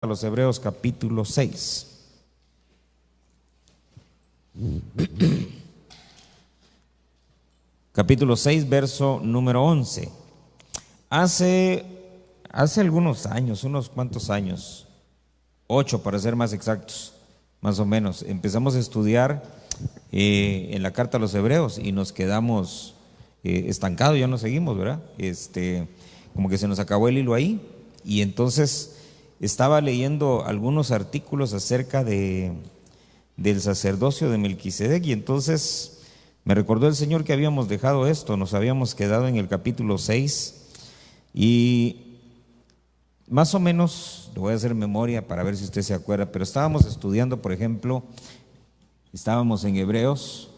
A los Hebreos capítulo 6. Capítulo 6, verso número 11. Hace algunos años, unos cuantos años, 8 para ser más exactos, más o menos, empezamos a estudiar en la carta a los Hebreos y nos quedamos estancados, ya no seguimos, ¿verdad? Como que se nos acabó el hilo ahí, y entonces estaba leyendo algunos artículos acerca del sacerdocio de Melquisedec, y entonces me recordó el Señor que habíamos dejado esto, nos habíamos quedado en el capítulo 6, y más o menos, le voy a hacer memoria para ver si usted se acuerda, pero estábamos estudiando, por ejemplo, estábamos en Hebreos,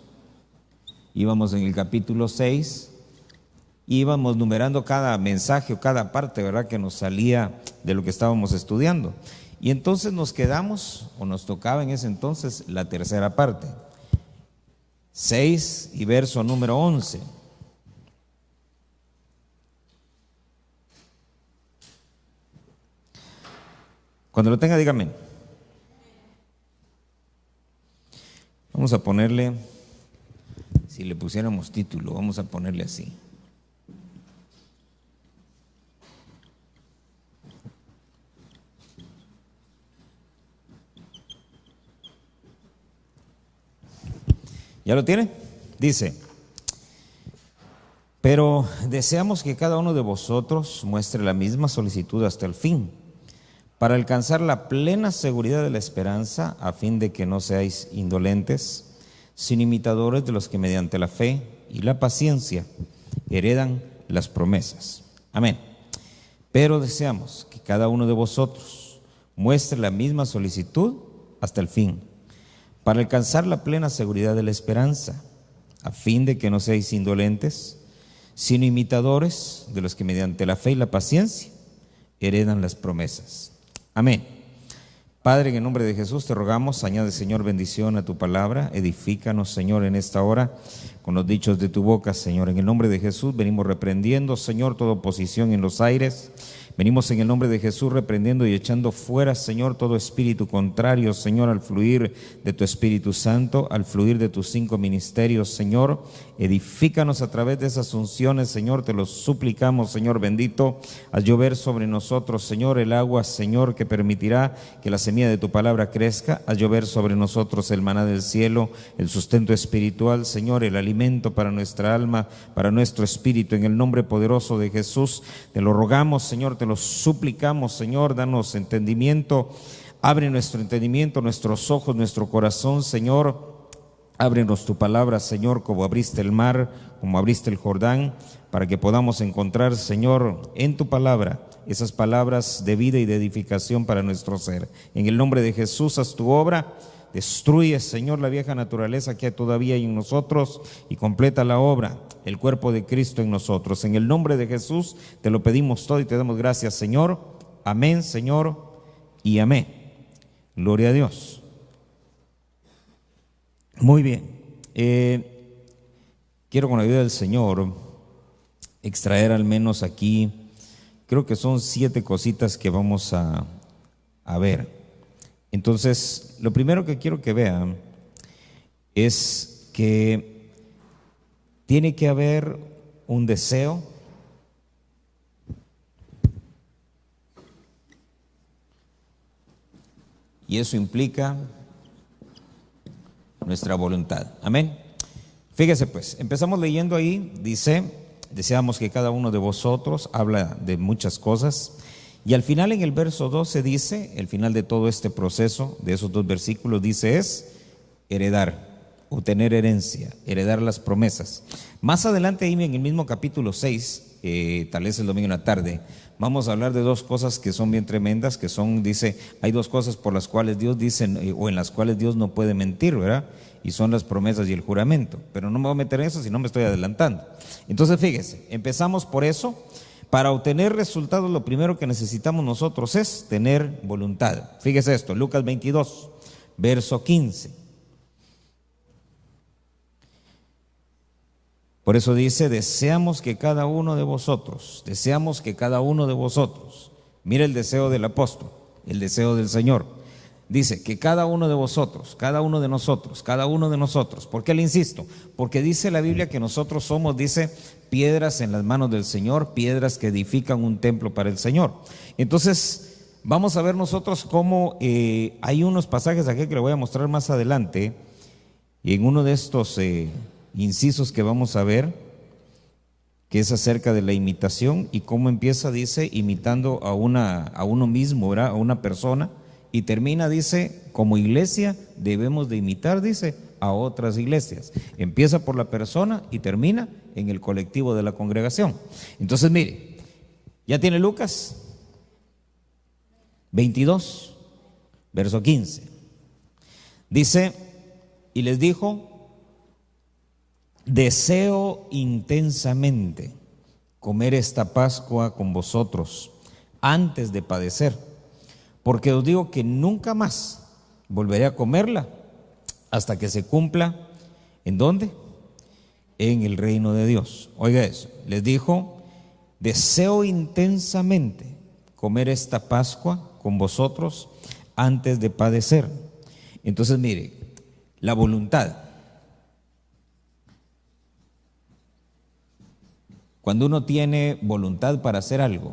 íbamos en el capítulo 6, íbamos numerando cada mensaje o cada parte, ¿verdad?, que nos salía de lo que estábamos estudiando. Y entonces nos quedamos, o nos tocaba en ese entonces, la tercera parte, 6 y verso número 11. Cuando lo tenga, dígame. Vamos a ponerle, si le pusiéramos título, vamos a ponerle así: ¿ya lo tiene? Dice: pero deseamos que cada uno de vosotros muestre la misma solicitud hasta el fin, para alcanzar la plena seguridad de la esperanza, a fin de que no seáis indolentes, sin imitadores de los que mediante la fe y la paciencia heredan las promesas. Amén. Pero deseamos que cada uno de vosotros muestre la misma solicitud hasta el fin, para alcanzar la plena seguridad de la esperanza, a fin de que no seáis indolentes, sino imitadores de los que mediante la fe y la paciencia heredan las promesas. Amén. Padre, en el nombre de Jesús te rogamos, añade, Señor, bendición a tu palabra, edifícanos, Señor, en esta hora con los dichos de tu boca, Señor. En el nombre de Jesús venimos reprendiendo, Señor, toda oposición en los aires. Venimos en el nombre de Jesús reprendiendo y echando fuera, Señor, todo espíritu contrario, Señor, al fluir de tu Espíritu Santo, al fluir de tus 5 ministerios, Señor. Edifícanos a través de esas unciones, Señor, te lo suplicamos, Señor bendito. Haz llover sobre nosotros, Señor, el agua, Señor, que permitirá que la semilla de tu palabra crezca. Haz llover sobre nosotros el maná del cielo, el sustento espiritual, Señor, el alimento para nuestra alma, para nuestro espíritu. En el nombre poderoso de Jesús te lo rogamos, Señor, te lo suplicamos, Señor. Danos entendimiento, abre nuestro entendimiento, nuestros ojos, nuestro corazón, Señor. Ábrenos tu palabra, Señor, como abriste el mar, como abriste el Jordán, para que podamos encontrar, Señor, en tu palabra esas palabras de vida y de edificación para nuestro ser. En el nombre de Jesús, haz tu obra. Destruye, Señor, la vieja naturaleza que todavía hay en nosotros y completa la obra, el cuerpo de Cristo en nosotros. En el nombre de Jesús te lo pedimos todo y te damos gracias, Señor. Amén, Señor, y amén. Gloria a Dios. Muy bien. Quiero, con la ayuda del Señor, extraer al menos aquí, creo que son 7 cositas que vamos a ver. Entonces, lo primero que quiero que vean es que tiene que haber un deseo, y eso implica nuestra voluntad. Amén. Fíjese pues, empezamos leyendo ahí, dice: deseamos que cada uno de vosotros, habla de muchas cosas, y al final en el verso 12 dice, el final de todo este proceso, de esos 2 versículos, dice es heredar, obtener herencia, heredar las promesas. Más adelante ahí en el mismo capítulo 6, tal vez el domingo en la tarde, vamos a hablar de 2 cosas que son bien tremendas, que son, dice, hay 2 cosas por las cuales Dios dice, o en las cuales Dios no puede mentir, ¿verdad? Y son las promesas y el juramento. Pero no me voy a meter en eso, si no me estoy adelantando. Entonces fíjese, empezamos por eso. Para obtener resultados, lo primero que necesitamos nosotros es tener voluntad. Fíjese esto, Lucas 22, verso 15. Por eso dice: deseamos que cada uno de vosotros, mire el deseo del apóstol, el deseo del Señor. Dice que cada uno de vosotros, cada uno de nosotros, cada uno de nosotros. ¿Por qué le insisto? Porque dice la Biblia que nosotros somos, dice, piedras en las manos del Señor, piedras que edifican un templo para el Señor. Entonces, vamos a ver nosotros cómo hay unos pasajes aquí que le voy a mostrar más adelante. Y en uno de estos incisos que vamos a ver, que es acerca de la imitación y cómo empieza, dice, imitando a uno mismo, ¿verdad? A una persona, y termina, dice, como iglesia debemos de imitar, dice, a otras iglesias. Empieza por la persona y termina en el colectivo de la congregación. Entonces, mire, ¿ya tiene Lucas 22, verso 15? Dice, y les dijo: deseo intensamente comer esta Pascua con vosotros antes de padecer, porque os digo que nunca más volveré a comerla hasta que se cumpla. ¿En dónde? En el reino de Dios. Oiga eso, les dijo: deseo intensamente comer esta Pascua con vosotros antes de padecer. Entonces, mire, la voluntad. Cuando uno tiene voluntad para hacer algo,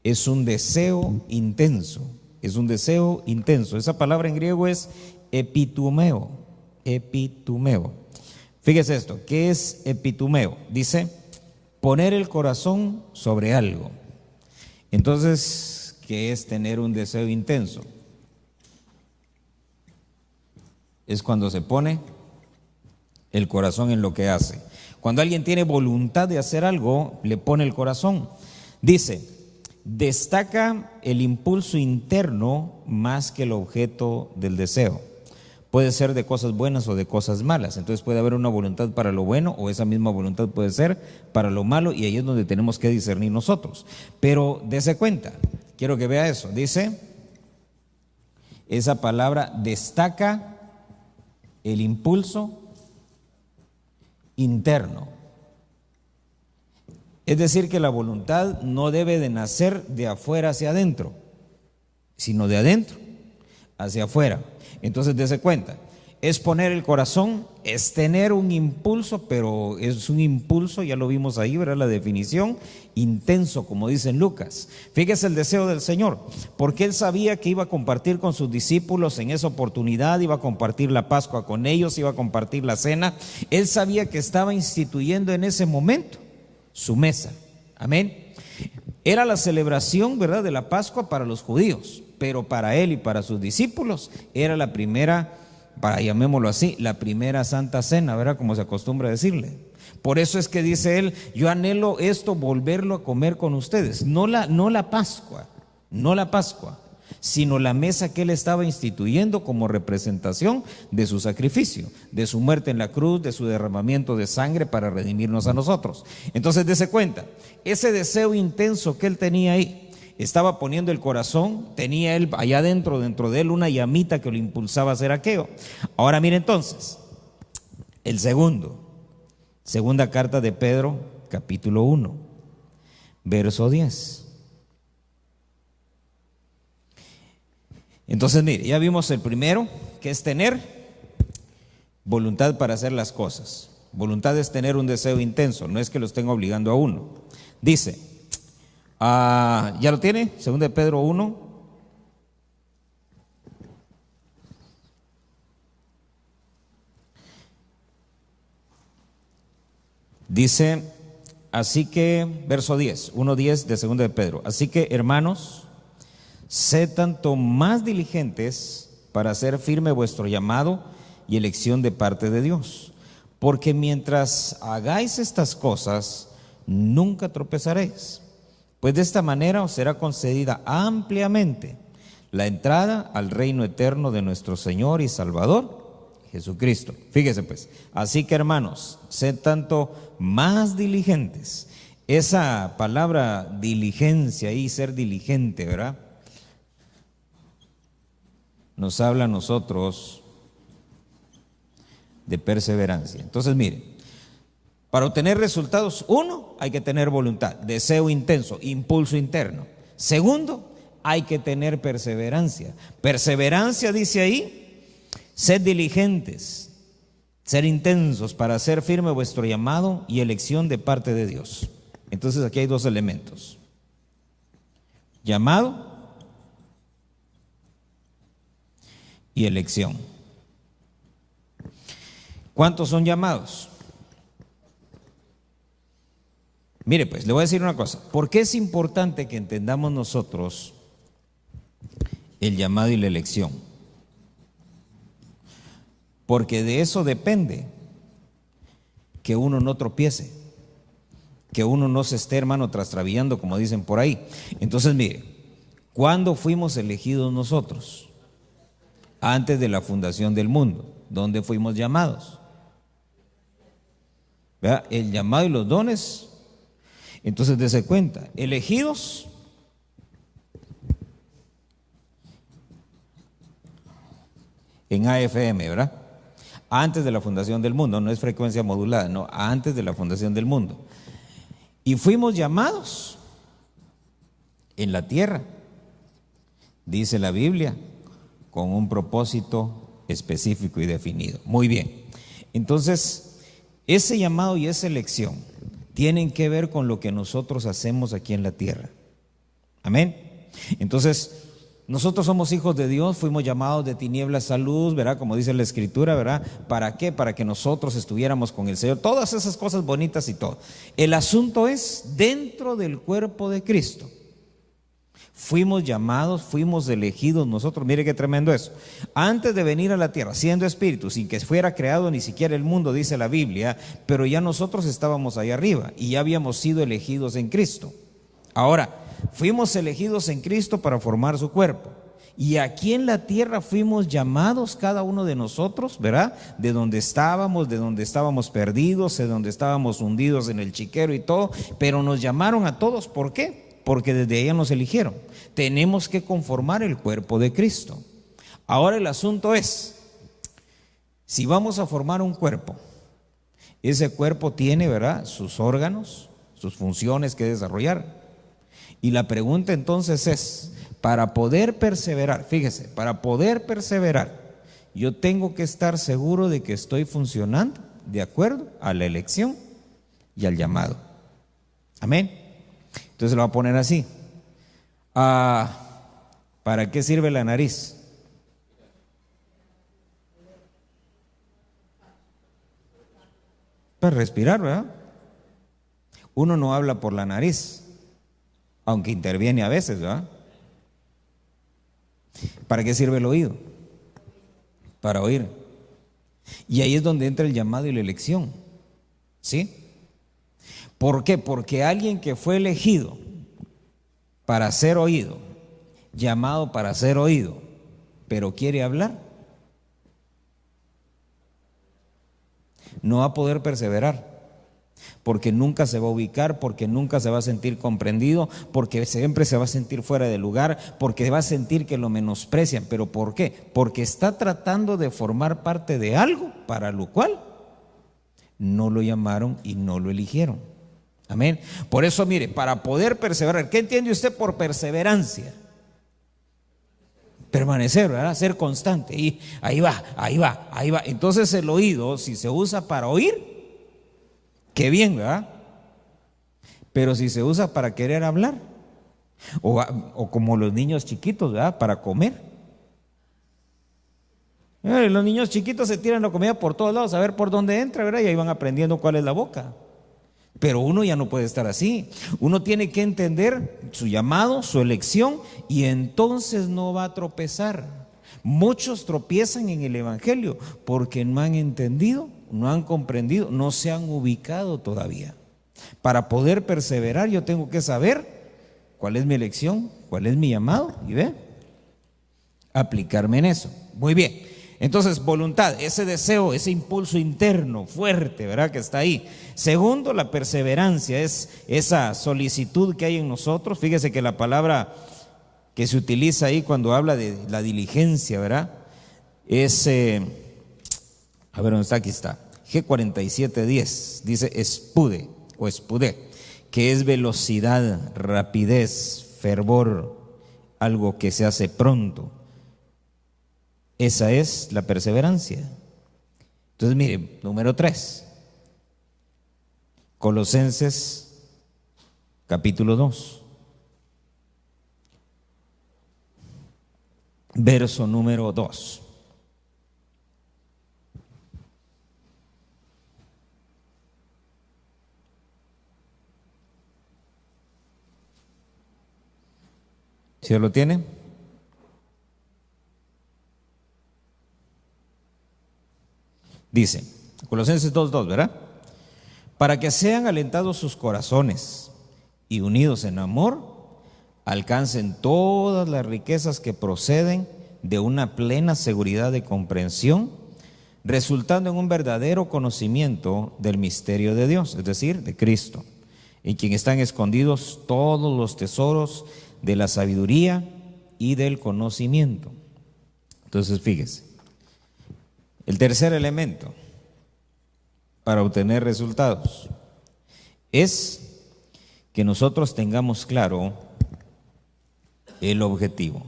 es un deseo intenso, es un deseo intenso. Esa palabra en griego es epitumeo, epitumeo. Fíjese esto, ¿qué es epitumeo? Dice, poner el corazón sobre algo. Entonces, ¿qué es tener un deseo intenso? Es cuando se pone el corazón en lo que hace. Cuando alguien tiene voluntad de hacer algo, le pone el corazón. Dice, destaca el impulso interno más que el objeto del deseo. Puede ser de cosas buenas o de cosas malas. Entonces puede haber una voluntad para lo bueno, o esa misma voluntad puede ser para lo malo, y ahí es donde tenemos que discernir nosotros. Pero dése cuenta, quiero que vea eso. Dice, esa palabra destaca el impulso interno. Es decir, que la voluntad no debe de nacer de afuera hacia adentro, sino de adentro hacia afuera. Entonces, dése cuenta, es poner el corazón, es tener un impulso, pero es un impulso, ya lo vimos ahí, ¿verdad? La definición, intenso, como dice en Lucas. Fíjese el deseo del Señor, porque Él sabía que iba a compartir con sus discípulos en esa oportunidad, iba a compartir la Pascua con ellos, iba a compartir la cena. Él sabía que estaba instituyendo en ese momento su mesa. Amén. Era la celebración, ¿verdad?, de la Pascua para los judíos, pero para Él y para sus discípulos era la primera, llamémoslo así, la primera Santa Cena, ¿verdad?, como se acostumbra a decirle. Por eso es que dice Él, yo anhelo esto, volverlo a comer con ustedes. No la Pascua, sino la mesa que Él estaba instituyendo como representación de su sacrificio, de su muerte en la cruz, de su derramamiento de sangre para redimirnos a nosotros. Entonces, dése cuenta, ese deseo intenso que Él tenía ahí, estaba poniendo el corazón, tenía Él allá dentro de Él una llamita que lo impulsaba a hacer aquello. Ahora mire entonces, el segunda carta de Pedro, capítulo 1, verso 10. Entonces, mire, ya vimos el primero, que es tener voluntad para hacer las cosas. Voluntad es tener un deseo intenso, no es que lo estén obligando a uno. Dice, ¿ya lo tiene? 2 de Pedro 1. Dice, así que, verso 10, 1:10 de 2 de Pedro. Así que, hermanos, sed tanto más diligentes para hacer firme vuestro llamado y elección de parte de Dios, porque mientras hagáis estas cosas, nunca tropezaréis, pues de esta manera os será concedida ampliamente la entrada al reino eterno de nuestro Señor y Salvador Jesucristo. Fíjese pues, así que hermanos, sed tanto más diligentes. Esa palabra diligencia y ser diligente, ¿verdad?, nos habla a nosotros de perseverancia. Entonces, mire, para obtener resultados, uno, hay que tener voluntad, deseo intenso, impulso interno. Segundo, hay que tener perseverancia. Perseverancia dice ahí, sed diligentes, ser intensos para hacer firme vuestro llamado y elección de parte de Dios. Entonces aquí hay dos elementos: llamado y elección. ¿Cuántos son llamados? Mire, pues le voy a decir una cosa. ¿Por qué es importante que entendamos nosotros el llamado y la elección? Porque de eso depende que uno no tropiece, que uno no se esté, hermano, trastrabillando, como dicen por ahí. Entonces, mire, ¿cuándo fuimos elegidos nosotros? Antes de la fundación del mundo. ¿Dónde fuimos llamados? ¿Verdad? El llamado y los dones. Entonces, dése cuenta, elegidos en AFM, ¿verdad? Antes de la fundación del mundo, no es frecuencia modulada, no, antes de la fundación del mundo. Y fuimos llamados en la tierra, dice la Biblia, con un propósito específico y definido. Muy bien. Entonces, ese llamado y esa elección tienen que ver con lo que nosotros hacemos aquí en la tierra. Amén. Entonces, nosotros somos hijos de Dios, fuimos llamados de tinieblas a luz, ¿verdad? Como dice la Escritura, ¿verdad? ¿Para qué? Para que nosotros estuviéramos con el Señor. Todas esas cosas bonitas y todo. El asunto es dentro del cuerpo de Cristo. Fuimos llamados, fuimos elegidos nosotros. Mire qué tremendo eso. Antes de venir a la tierra, siendo espíritu, sin que fuera creado ni siquiera el mundo, dice la Biblia, pero ya nosotros estábamos ahí arriba y ya habíamos sido elegidos en Cristo. Ahora, fuimos elegidos en Cristo para formar su cuerpo. Y aquí en la tierra fuimos llamados cada uno de nosotros, ¿verdad? De donde estábamos perdidos, de donde estábamos hundidos en el chiquero y todo, pero nos llamaron a todos. ¿Por qué? Porque desde ella nos eligieron. Tenemos que conformar el cuerpo de Cristo. Ahora el asunto es, si vamos a formar un cuerpo, ese cuerpo tiene, ¿verdad?, sus órganos, sus funciones que desarrollar. Y la pregunta entonces es, para poder perseverar, fíjese, para poder perseverar, yo tengo que estar seguro de que estoy funcionando de acuerdo a la elección y al llamado. Amén. Entonces lo va a poner así. ¿Para qué sirve la nariz? Para respirar, ¿verdad? Uno no habla por la nariz, aunque interviene a veces, ¿verdad? ¿Para qué sirve el oído? Para oír. Y ahí es donde entra el llamado y la elección. ¿Sí? ¿Por qué? Porque alguien que fue elegido para ser oído, llamado para ser oído, pero quiere hablar, no va a poder perseverar, porque nunca se va a ubicar, porque nunca se va a sentir comprendido, porque siempre se va a sentir fuera de lugar, porque va a sentir que lo menosprecian. ¿Pero por qué? Porque está tratando de formar parte de algo para lo cual no lo llamaron y no lo eligieron. Amén. Por eso, mire, para poder perseverar, ¿qué entiende usted por perseverancia? Permanecer, ¿verdad? Ser constante. Y ahí va, ahí va, ahí va. Entonces el oído, si se usa para oír, qué bien, ¿verdad? Pero si se usa para querer hablar, o como los niños chiquitos, ¿verdad?, para comer. Los niños chiquitos se tiran la comida por todos lados a ver por dónde entra, ¿verdad? Y ahí van aprendiendo cuál es la boca. Pero uno ya no puede estar así. Uno tiene que entender su llamado, su elección, y entonces no va a tropezar. Muchos tropiezan en el Evangelio porque no han entendido, no han comprendido, no se han ubicado todavía. Para poder perseverar yo tengo que saber cuál es mi elección, cuál es mi llamado, y aplicarme en eso. Muy bien. Entonces, voluntad, ese deseo, ese impulso interno fuerte, ¿verdad?, que está ahí. Segundo, la perseverancia, es esa solicitud que hay en nosotros. Fíjese que la palabra que se utiliza ahí cuando habla de la diligencia, ¿verdad?, es, a ver, ¿dónde está? Aquí está, G4710, dice espude o espudé, que es velocidad, rapidez, fervor, algo que se hace pronto. Esa es la perseverancia. Entonces, mire, número 3, Colosenses capítulo 2, verso número 2. ¿Sí lo tiene? Dice, Colosenses 2:2, ¿verdad? Para que sean alentados sus corazones y unidos en amor, alcancen todas las riquezas que proceden de una plena seguridad de comprensión, resultando en un verdadero conocimiento del misterio de Dios, es decir, de Cristo, en quien están escondidos todos los tesoros de la sabiduría y del conocimiento. Entonces, fíjese, el tercer elemento para obtener resultados es que nosotros tengamos claro el objetivo.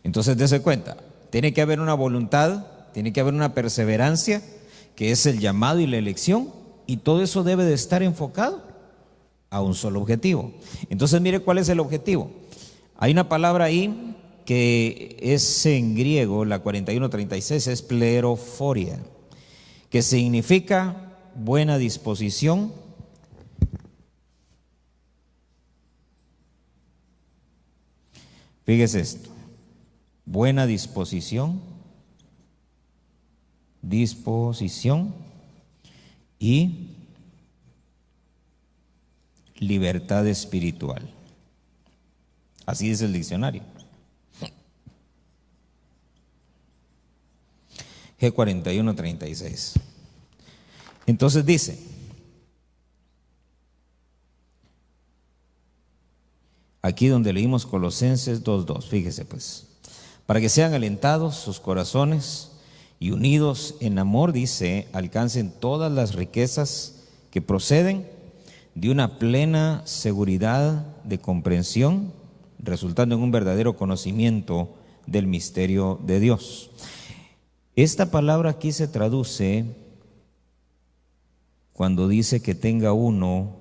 Entonces, dése cuenta, tiene que haber una voluntad, tiene que haber una perseverancia, que es el llamado y la elección, y todo eso debe de estar enfocado a un solo objetivo. Entonces, mire cuál es el objetivo. Hay una palabra ahí que es en griego, la 4136, es pleroforia, que significa buena disposición, fíjese esto, buena disposición y libertad espiritual. Así dice el diccionario. G4136. Entonces dice, aquí donde leímos Colosenses 2:2, fíjese pues, para que sean alentados sus corazones y unidos en amor, dice, alcancen todas las riquezas que proceden de una plena seguridad de comprensión, resultando en un verdadero conocimiento del misterio de Dios. Esta palabra aquí se traduce cuando dice que tenga uno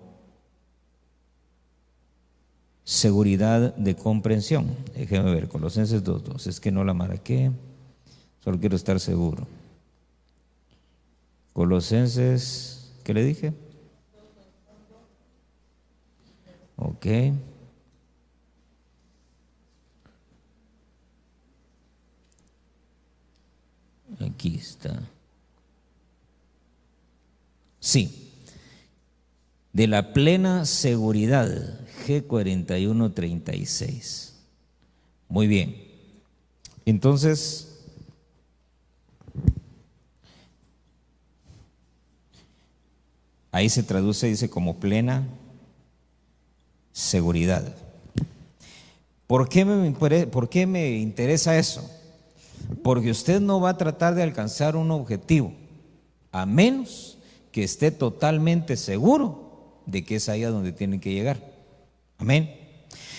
seguridad de comprensión. Déjeme ver, Colosenses 2:2, es que no la marqué, solo quiero estar seguro. Colosenses, ¿qué le dije? Ok. Aquí está. Sí. De la plena seguridad, G4136. Muy bien. Entonces, ahí se traduce, dice, como plena seguridad. ¿Por qué me interesa eso? Porque usted no va a tratar de alcanzar un objetivo a menos que esté totalmente seguro de que es ahí a donde tiene que llegar. Amén.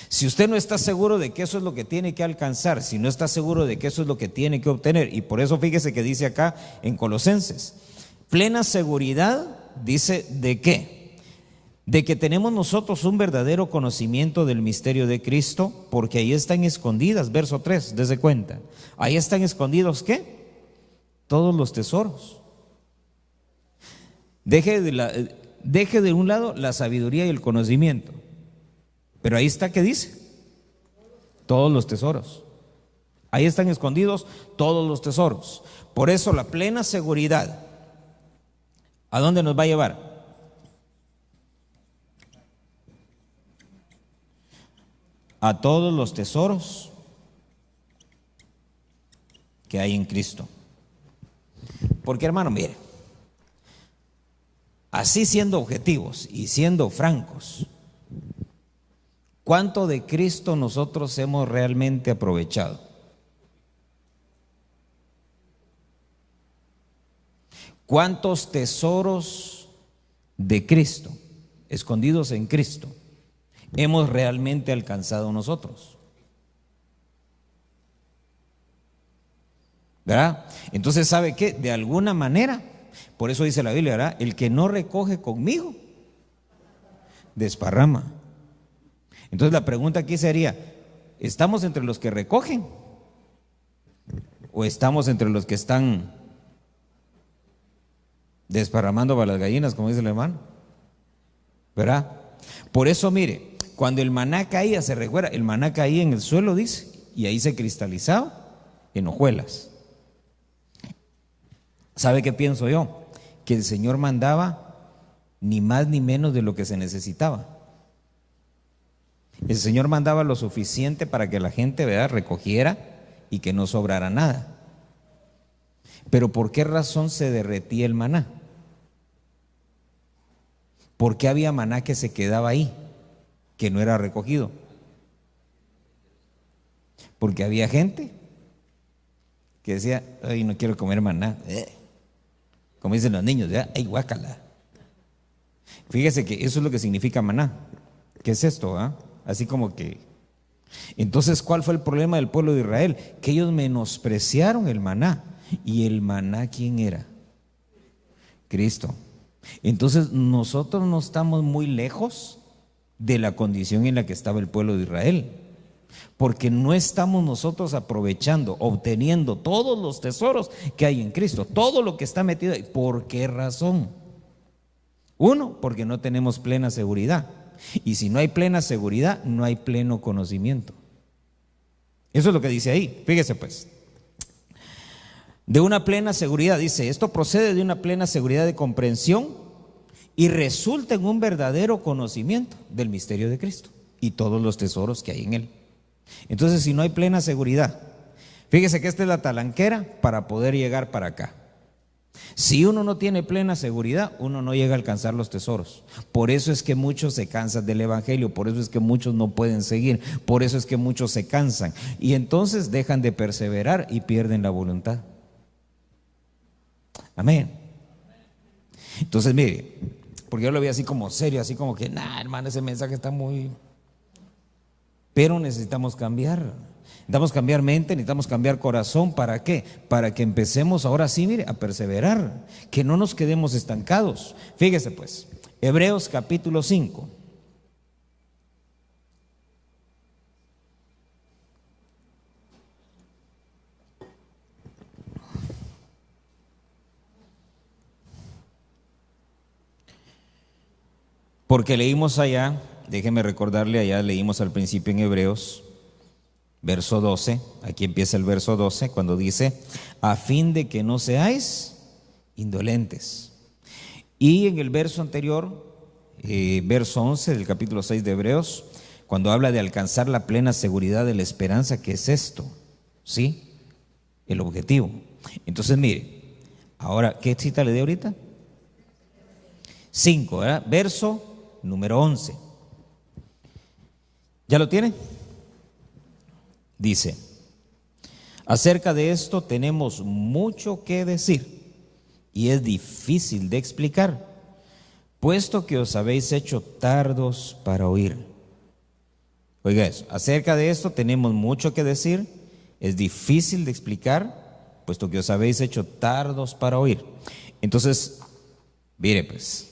Si usted no está seguro de que eso es lo que tiene que alcanzar, si no está seguro de que eso es lo que tiene que obtener, y por eso fíjese que dice acá en Colosenses, plena seguridad, dice, ¿de qué? De que tenemos nosotros un verdadero conocimiento del misterio de Cristo, porque ahí están escondidas, verso 3, desde cuenta, ahí están escondidos, ¿qué? Todos los tesoros. Deje de un lado la sabiduría y el conocimiento, pero ahí está, ¿qué dice? Todos los tesoros. Ahí están escondidos todos los tesoros. Por eso la plena seguridad, ¿a dónde nos va a llevar? A todos los tesoros que hay en Cristo. Porque, hermano, mire, así siendo objetivos y siendo francos, ¿cuánto de Cristo nosotros hemos realmente aprovechado? ¿Cuántos tesoros de Cristo, escondidos en Cristo, hemos realmente alcanzado nosotros? ¿Verdad? Entonces, ¿sabe qué? De alguna manera, por eso dice la Biblia, ¿verdad? El que no recoge conmigo, desparrama. Entonces la pregunta aquí sería, ¿estamos entre los que recogen? ¿O estamos entre los que están desparramando para las gallinas, como dice el hermano? ¿Verdad? Por eso, mire, cuando el maná caía, se recuerda, el maná caía en el suelo, dice, y ahí se cristalizaba en hojuelas. ¿Sabe qué pienso yo? Que el Señor mandaba ni más ni menos de lo que se necesitaba. El Señor mandaba lo suficiente para que la gente, ¿verdad?, recogiera y que no sobrara nada. Pero ¿por qué razón se derretía el maná? ¿Por qué había maná que se quedaba ahí, que no era recogido? Porque había gente que decía, ay, no quiero comer maná. Como dicen los niños, ¿ya? ¡Ay, guácala! Fíjese que eso es lo que significa maná. ¿Qué es esto? Así como que... Entonces, ¿cuál fue el problema del pueblo de Israel? Que ellos menospreciaron el maná. ¿Y el maná quién era? Cristo. Entonces, nosotros no estamos muy lejos de la condición en la que estaba el pueblo de Israel. Porque no estamos nosotros aprovechando, obteniendo todos los tesoros que hay en Cristo, todo lo que está metido ahí. ¿Por qué razón? Uno, porque no tenemos plena seguridad. Y si no hay plena seguridad, no hay pleno conocimiento. Eso es lo que dice ahí. Fíjese pues. De una plena seguridad, dice, esto procede de una plena seguridad de comprensión y resulta en un verdadero conocimiento del misterio de Cristo y todos los tesoros que hay en él. Entonces, si no hay plena seguridad, fíjese que esta es la talanquera para poder llegar para acá. Si uno no tiene plena seguridad, uno no llega a alcanzar los tesoros. Por eso es que muchos se cansan del evangelio, por eso es que muchos no pueden seguir, por eso es que muchos se cansan y entonces dejan de perseverar y pierden la voluntad. Amén. Entonces, mire, porque yo lo vi así como serio, así como que, hermano, ese mensaje está muy... Pero necesitamos cambiar. Necesitamos cambiar mente, necesitamos cambiar corazón. ¿Para qué? Para que empecemos ahora sí, mire, a perseverar, que no nos quedemos estancados. Fíjese pues, Hebreos capítulo 5. Porque leímos allá, déjeme recordarle, allá leímos al principio en Hebreos, verso 12, aquí empieza el verso 12, cuando dice, a fin de que no seáis indolentes. Y en el verso anterior, verso 11 del capítulo 6 de Hebreos, cuando habla de alcanzar la plena seguridad de la esperanza, ¿qué es esto? ¿Sí? El objetivo. Entonces, mire, ahora, ¿qué cita le di ahorita? 5, ¿verdad? Verso número 11. ¿Ya lo tiene? Dice, acerca de esto tenemos mucho que decir y es difícil de explicar, puesto que os habéis hecho tardos para oír. Oiga eso, acerca de esto tenemos mucho que decir, es difícil de explicar, puesto que os habéis hecho tardos para oír. Entonces, mire pues,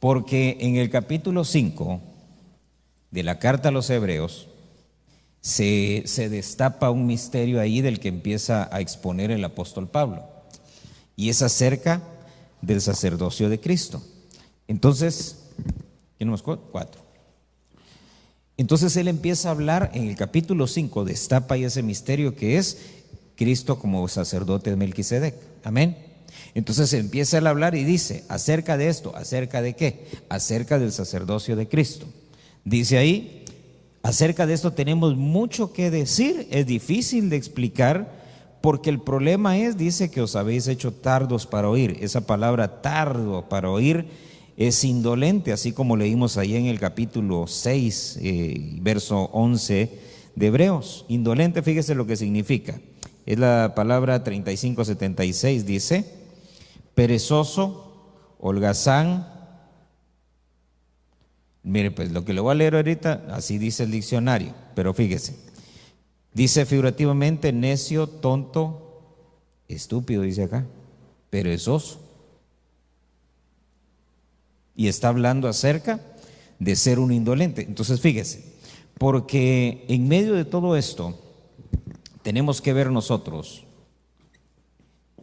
porque en el capítulo 5 de la carta a los Hebreos se destapa un misterio ahí del que empieza a exponer el apóstol Pablo, y es acerca del sacerdocio de Cristo. Entonces, ¿qué número 4? Entonces él empieza a hablar en el capítulo 5, destapa ahí ese misterio que es Cristo como sacerdote de Melquisedec. Amén. Entonces empieza a hablar y dice, acerca de esto, ¿acerca de qué? Acerca del sacerdocio de Cristo. Dice ahí, acerca de esto tenemos mucho que decir, es difícil de explicar, porque el problema es, dice, que os habéis hecho tardos para oír. Esa palabra tardo para oír es indolente, así como leímos ahí en el capítulo 6, verso 11 de Hebreos. Indolente, fíjese lo que significa. Es la palabra 3576, dice, perezoso, holgazán, Mire, pues lo que le voy a leer ahorita, así dice el diccionario, pero fíjese. Dice figurativamente necio, tonto, estúpido, dice acá, perezoso. Y está hablando acerca de ser un indolente. Entonces fíjese, porque en medio de todo esto tenemos que ver nosotros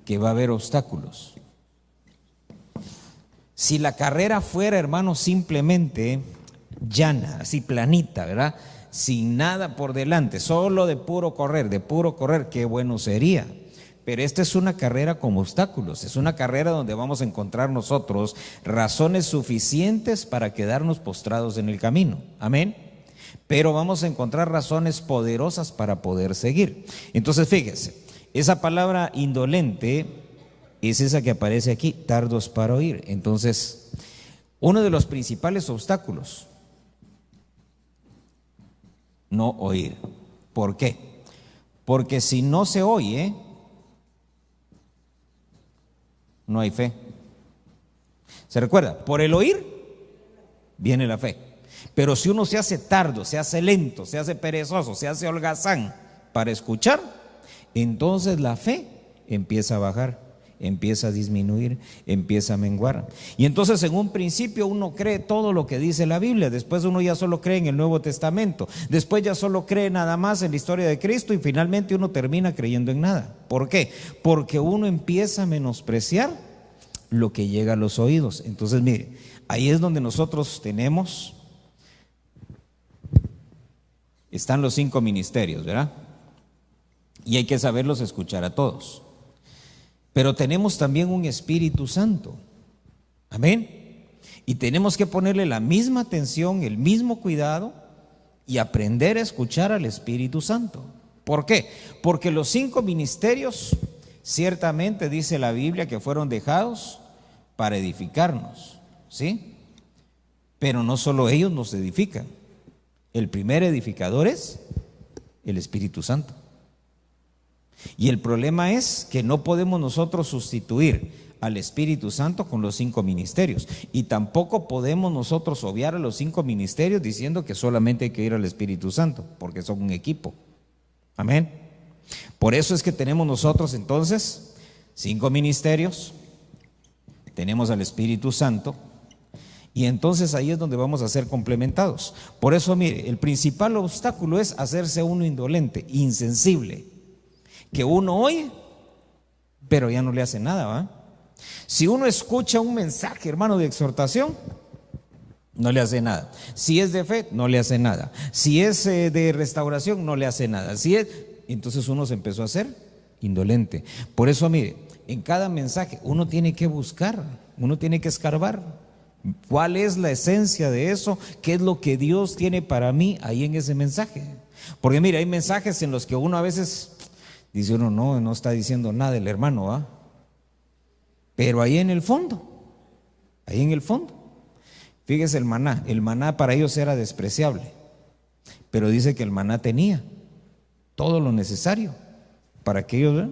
que va a haber obstáculos. Si la carrera fuera, hermano, simplemente llana, así planita, ¿verdad? Sin nada por delante, solo de puro correr, qué bueno sería. Pero esta es una carrera con obstáculos, es una carrera donde vamos a encontrar nosotros razones suficientes para quedarnos postrados en el camino. Amén. Pero vamos a encontrar razones poderosas para poder seguir. Entonces fíjese, esa palabra indolente es esa que aparece aquí, tardos para oír. Entonces, uno de los principales obstáculos, no oír. ¿Por qué? Porque si no se oye, no hay fe. ¿Se recuerda? Por el oír viene la fe. Pero si uno se hace tardo, se hace lento, se hace perezoso, se hace holgazán para escuchar, entonces la fe empieza a bajar, empieza a disminuir, empieza a menguar. Y entonces en un principio uno cree todo lo que dice la Biblia, después uno ya solo cree en el Nuevo Testamento, después ya solo cree nada más en la historia de Cristo y finalmente uno termina creyendo en nada. ¿Por qué? Porque uno empieza a menospreciar lo que llega a los oídos. Entonces mire, ahí es donde nosotros están los 5 ministerios, ¿verdad? Y hay que saberlos escuchar a todos. Pero tenemos también un Espíritu Santo. Amén. Y tenemos que ponerle la misma atención, el mismo cuidado y aprender a escuchar al Espíritu Santo. ¿Por qué? Porque los 5 ministerios, ciertamente dice la Biblia que fueron dejados para edificarnos, ¿sí? Pero no solo ellos nos edifican. El primer edificador es el Espíritu Santo. Y el problema es que no podemos nosotros sustituir al Espíritu Santo con los 5 ministerios. Y tampoco podemos nosotros obviar a los 5 ministerios diciendo que solamente hay que ir al Espíritu Santo, porque son un equipo. Amén. Por eso es que tenemos nosotros entonces 5 ministerios, tenemos al Espíritu Santo, y entonces ahí es donde vamos a ser complementados. Por eso, mire, el principal obstáculo es hacerse uno indolente, insensible, que uno oye, pero ya no le hace nada, ¿va? Si uno escucha un mensaje, hermano, de exhortación, no le hace nada. Si es de fe, no le hace nada. Si es de restauración, no le hace nada. Entonces uno se empezó a hacer indolente. Por eso, mire, en cada mensaje uno tiene que buscar, uno tiene que escarbar. ¿Cuál es la esencia de eso? ¿Qué es lo que Dios tiene para mí ahí en ese mensaje? Porque mire, hay mensajes en los que uno a veces dice uno, no está diciendo nada el hermano, ¿ah? Pero ahí en el fondo, fíjese el maná para ellos era despreciable, pero dice que el maná tenía todo lo necesario para que ellos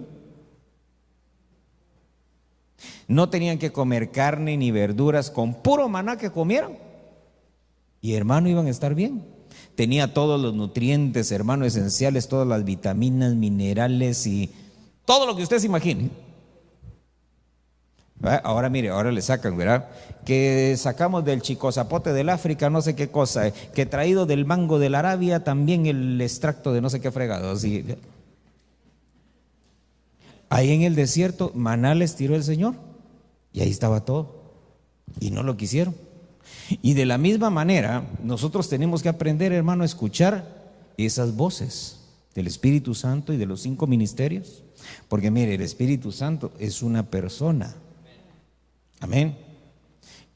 no tenían que comer carne ni verduras, con puro maná que comieran, y hermano iban a estar bien. Tenía todos los nutrientes, hermano, esenciales, todas las vitaminas, minerales y todo lo que usted se imagine. Ahora mire, ahora le sacan, ¿verdad? Que sacamos del chicozapote del África, no sé qué cosa, que traído del mango de la Arabia también el extracto de no sé qué fregado. Así. Ahí en el desierto, maná les tiró el Señor y ahí estaba todo y no lo quisieron. Y de la misma manera, nosotros tenemos que aprender, hermano, a escuchar esas voces del Espíritu Santo y de los 5 ministerios. Porque mire, el Espíritu Santo es una persona. Amén.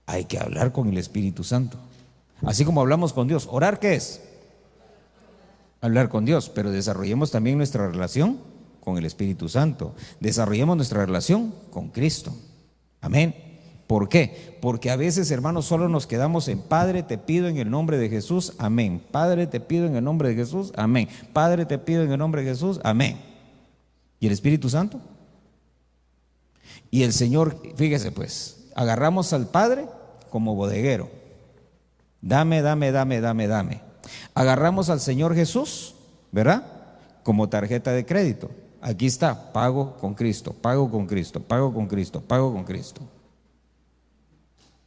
Hay que hablar con el Espíritu Santo. Así como hablamos con Dios. ¿Orar qué es? Hablar con Dios, pero desarrollemos también nuestra relación con el Espíritu Santo. Desarrollemos nuestra relación con Cristo. Amén. ¿Por qué? Porque a veces, hermanos, solo nos quedamos en Padre, te pido en el nombre de Jesús, amén. Padre, te pido en el nombre de Jesús, amén. Padre, te pido en el nombre de Jesús, amén. ¿Y el Espíritu Santo? Y el Señor, fíjese pues, agarramos al Padre como bodeguero. Dame, dame, dame, dame, dame. Agarramos al Señor Jesús, ¿verdad? Como tarjeta de crédito. Aquí está, pago con Cristo, pago con Cristo, pago con Cristo, pago con Cristo.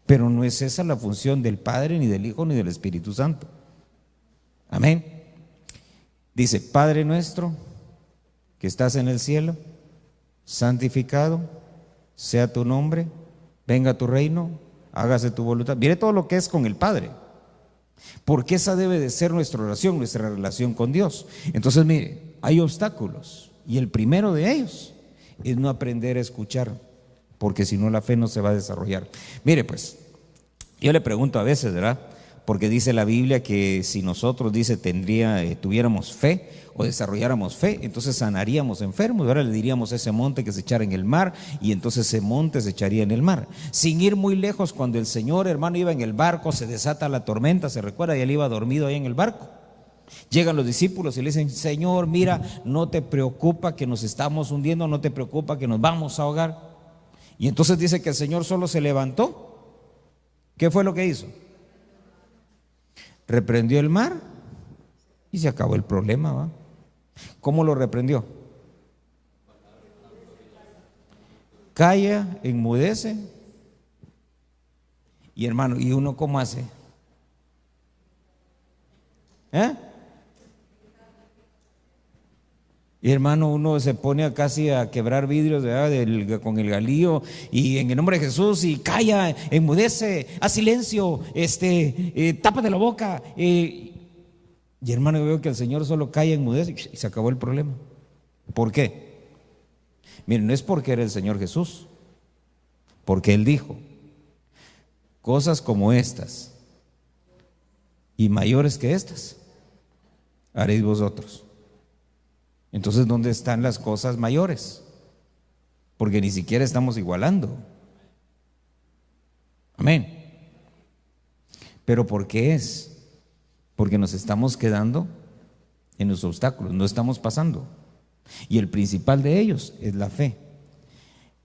Pero no es esa la función del Padre, ni del Hijo, ni del Espíritu Santo. Amén. Dice, Padre nuestro que estás en el cielo, santificado sea tu nombre, venga tu reino, hágase tu voluntad. Mire todo lo que es con el Padre, porque esa debe de ser nuestra oración, nuestra relación con Dios. Entonces mire, hay obstáculos y el primero de ellos es no aprender a escuchar, porque si no la fe no se va a desarrollar. Mire pues, yo le pregunto a veces, ¿verdad? Porque dice la Biblia que si nosotros, dice, tuviéramos fe o desarrolláramos fe, entonces sanaríamos enfermos. Ahora le diríamos a ese monte que se echara en el mar, y entonces ese monte se echaría en el mar. Sin ir muy lejos, cuando el Señor, hermano, iba en el barco, se desata la tormenta, se recuerda, y él iba dormido ahí en el barco. Llegan los discípulos y le dicen, Señor, mira, no te preocupa que nos estamos hundiendo, no te preocupa que nos vamos a ahogar. Y entonces dice que el Señor solo se levantó. ¿Qué fue lo que hizo? Reprendió el mar y se acabó el problema, ¿va? ¿Cómo lo reprendió? Calla, enmudece. Y hermano, ¿y uno cómo hace? Y hermano, uno se pone casi a quebrar vidrios, ¿verdad? con el galillo, y en el nombre de Jesús, y calla, enmudece, haz silencio, tápate la boca. Y hermano, yo veo que el Señor solo calla, enmudece y se acabó el problema. ¿Por qué? Miren, no es porque era el Señor Jesús, porque Él dijo, cosas como estas y mayores que estas haréis vosotros. Entonces, ¿dónde están las cosas mayores? Porque ni siquiera estamos igualando. Amén. ¿Pero por qué es? Porque nos estamos quedando en los obstáculos, no estamos pasando. Y el principal de ellos es la fe.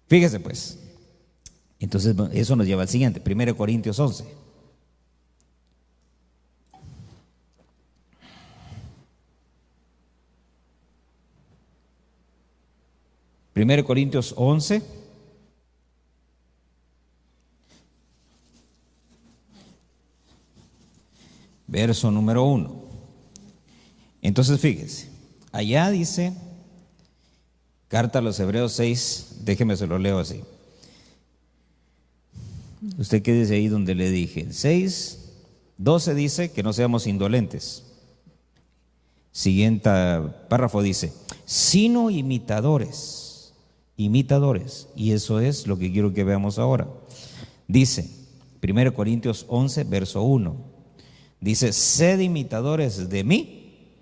Fíjese pues. Entonces, eso nos lleva al siguiente, 1 Corintios 11. 1 Corintios 11, verso número 1. Entonces fíjese, allá dice, carta a los Hebreos 6, déjeme se lo leo así. ¿Usted qué dice ahí donde le dije? 6, 12 dice que no seamos indolentes. Siguiente párrafo dice, sino imitadores, y eso es lo que quiero que veamos ahora. Dice, 1 Corintios 11, verso 1, dice, sed imitadores de mí,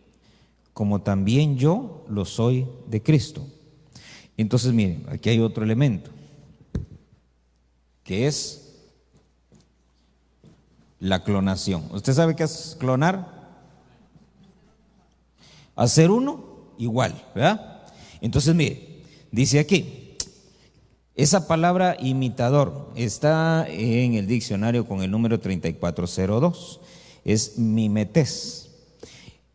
como también yo lo soy de Cristo. Entonces miren, aquí hay otro elemento, que es la clonación. ¿Usted sabe qué es clonar? Hacer uno igual, ¿verdad? Entonces mire, dice aquí, esa palabra imitador está en el diccionario con el número 3402, es mimetés,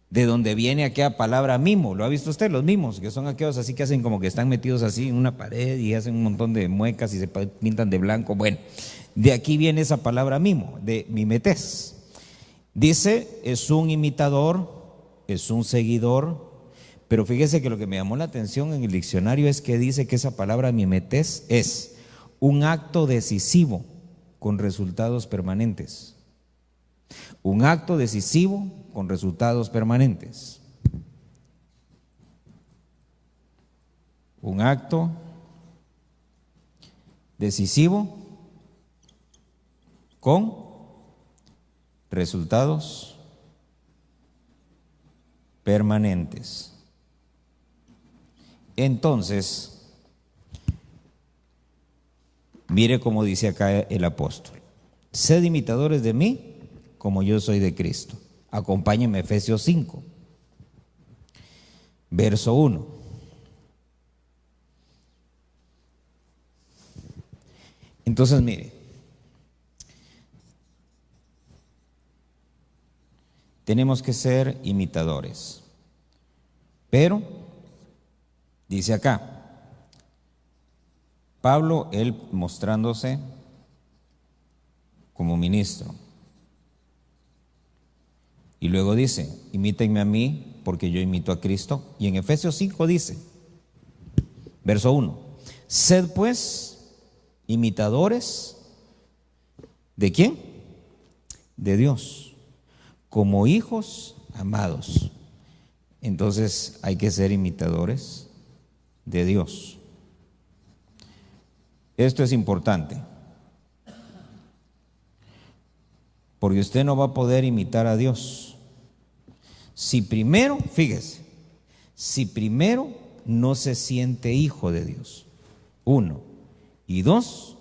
de donde viene aquella palabra mimo. ¿Lo ha visto usted? Los mimos, que son aquellos así que hacen como que están metidos así en una pared y hacen un montón de muecas y se pintan de blanco. Bueno, de aquí viene esa palabra mimo, de mimetés. Dice, es un imitador, es un seguidor. Pero fíjese que lo que me llamó la atención en el diccionario es que dice que esa palabra mimetés es un acto decisivo con resultados permanentes. Un acto decisivo con resultados permanentes. Un acto decisivo con resultados permanentes. Entonces, mire cómo dice acá el apóstol, sed imitadores de mí como yo soy de Cristo. Acompáñenme Efesios 5, verso 1. Entonces mire, tenemos que ser imitadores. Pero, dice acá, Pablo, él mostrándose como ministro. Y luego dice, imítenme a mí porque yo imito a Cristo. Y en Efesios 5 dice, verso 1, sed pues imitadores ¿de quién? De Dios, como hijos amados. Entonces hay que ser imitadores de Dios. Esto es importante, porque usted no va a poder imitar a Dios si primero, fíjese, si primero no se siente hijo de Dios, 1, y 2,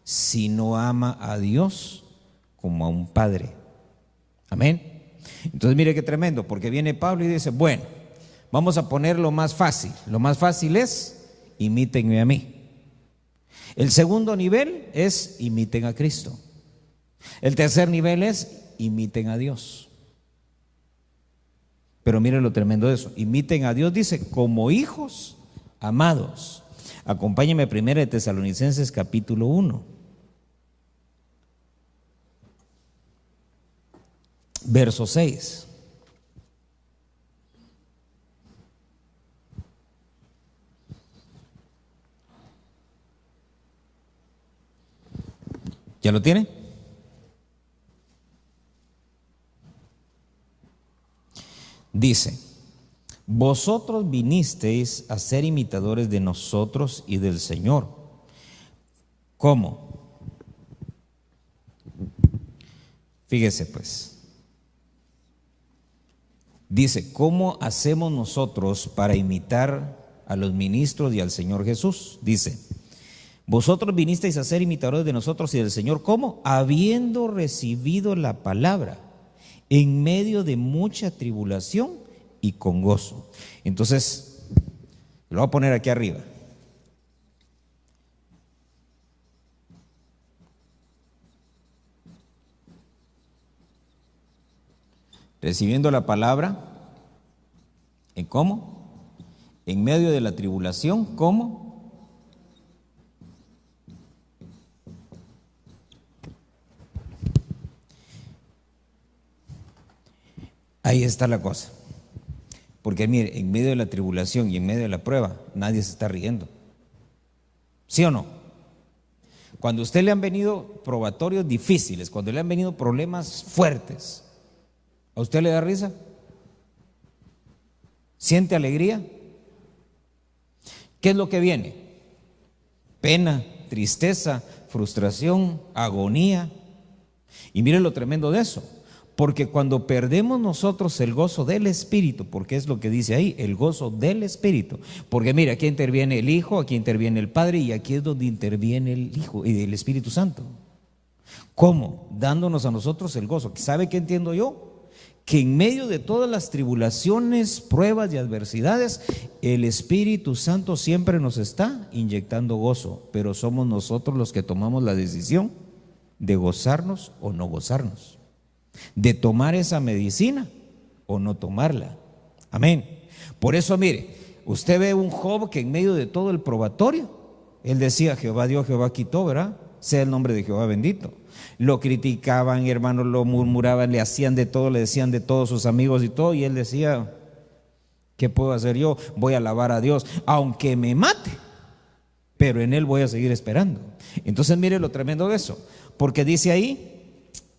si no ama a Dios como a un padre. Amén. Entonces mire qué tremendo, porque viene Pablo y dice, bueno, vamos a poner lo más fácil. Lo más fácil es, imítenme a mí. El segundo nivel es, imiten a Cristo. El tercer nivel es, imiten a Dios. Pero mire lo tremendo de eso, imiten a Dios, dice, como hijos amados. Acompáñeme a 1 Tesalonicenses capítulo 1. Verso 6. ¿Ya lo tiene? Dice, vosotros vinisteis a ser imitadores de nosotros y del Señor. ¿Cómo? Fíjese pues. Dice, ¿cómo hacemos nosotros para imitar a los ministros y al Señor Jesús? Dice, vosotros vinisteis a ser imitadores de nosotros y del Señor. ¿Cómo? Habiendo recibido la palabra en medio de mucha tribulación y con gozo. Entonces, lo voy a poner aquí arriba. Recibiendo la palabra, ¿en cómo? En medio de la tribulación, ¿cómo? Ahí está la cosa. Porque mire, en medio de la tribulación y en medio de la prueba, nadie se está riendo. ¿Sí o no? Cuando a usted le han venido probatorios difíciles, cuando le han venido problemas fuertes, ¿a usted le da risa? ¿Siente alegría? ¿Qué es lo que viene? Pena, tristeza, frustración, agonía. Y mire lo tremendo de eso, porque cuando perdemos nosotros el gozo del Espíritu, porque es lo que dice ahí, el gozo del Espíritu, porque mire, aquí interviene el Hijo, aquí interviene el Padre y aquí es donde interviene el Hijo y el Espíritu Santo. ¿Cómo? Dándonos a nosotros el gozo. ¿Sabe qué entiendo yo? Que en medio de todas las tribulaciones, pruebas y adversidades, el Espíritu Santo siempre nos está inyectando gozo, pero somos nosotros los que tomamos la decisión de gozarnos o no gozarnos, de tomar esa medicina o no tomarla. Amén. Por eso mire, usted ve un Job que en medio de todo el probatorio, él decía, Jehová dio, Jehová quitó, ¿verdad? Sea el nombre de Jehová bendito. Lo criticaban, hermanos, lo murmuraban, le hacían de todo, le decían de todos sus amigos y todo, y él decía, ¿qué puedo hacer yo? Voy a alabar a Dios, aunque me mate, pero en él voy a seguir esperando. Entonces mire lo tremendo de eso, porque dice ahí,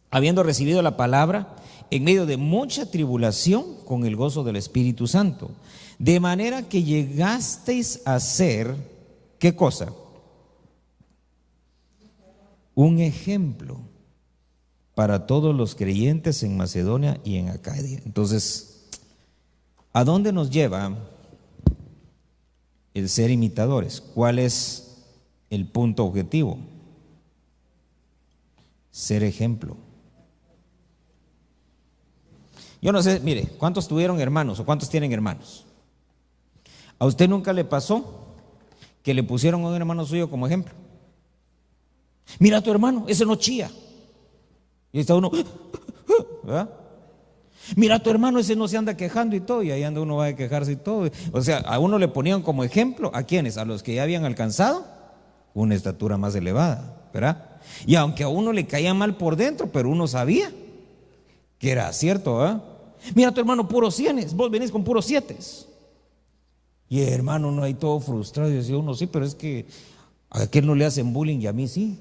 habiendo recibido la palabra, en medio de mucha tribulación, con el gozo del Espíritu Santo, de manera que llegasteis a ser, ¿qué cosa? Un ejemplo para todos los creyentes en Macedonia y en Acaya. Entonces, ¿a dónde nos lleva el ser imitadores? ¿Cuál es el punto objetivo? Ser ejemplo. Yo no sé, mire, ¿cuántos tuvieron hermanos o cuántos tienen hermanos? ¿A usted nunca le pasó que le pusieron a un hermano suyo como ejemplo? Mira, a tu hermano, ese no chía. Y ahí está uno, ¿verdad? Mira, tu hermano ese no se anda quejando y todo, y ahí anda uno va a quejarse y todo. O sea, a uno le ponían como ejemplo, ¿a quiénes? A los que ya habían alcanzado una estatura más elevada, ¿verdad? Y aunque a uno le caía mal por dentro, pero uno sabía que era cierto, ¿verdad? Mira, tu hermano puros cienes, vos venís con puros sietes. Y el hermano no hay todo frustrado, y decía uno, sí, pero es que a aquel no le hacen bullying y a mí sí.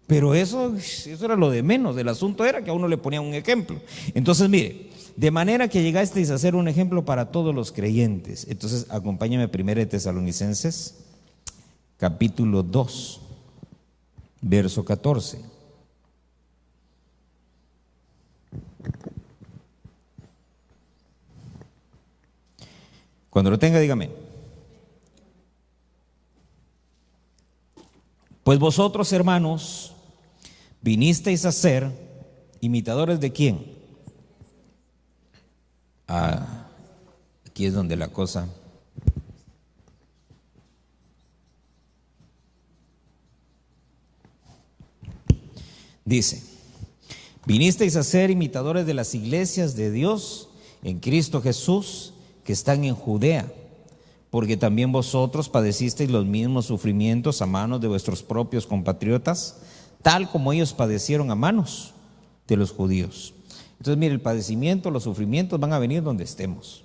Pero eso era lo de menos. El asunto era que a uno le ponían un ejemplo. Entonces, mire, de manera que llegasteis a ser un ejemplo para todos los creyentes. Entonces, acompáñame 1 Tesalonicenses, capítulo 2, verso 14. Cuando lo tenga, dígame. Pues vosotros, hermanos, vinisteis a ser imitadores de quién. Aquí es donde la cosa. Dice, vinisteis a ser imitadores de las iglesias de Dios en Cristo Jesús que están en Judea, porque también vosotros padecisteis los mismos sufrimientos a manos de vuestros propios compatriotas, tal como ellos padecieron a manos de los judíos. Entonces, mire, el padecimiento, los sufrimientos van a venir donde estemos.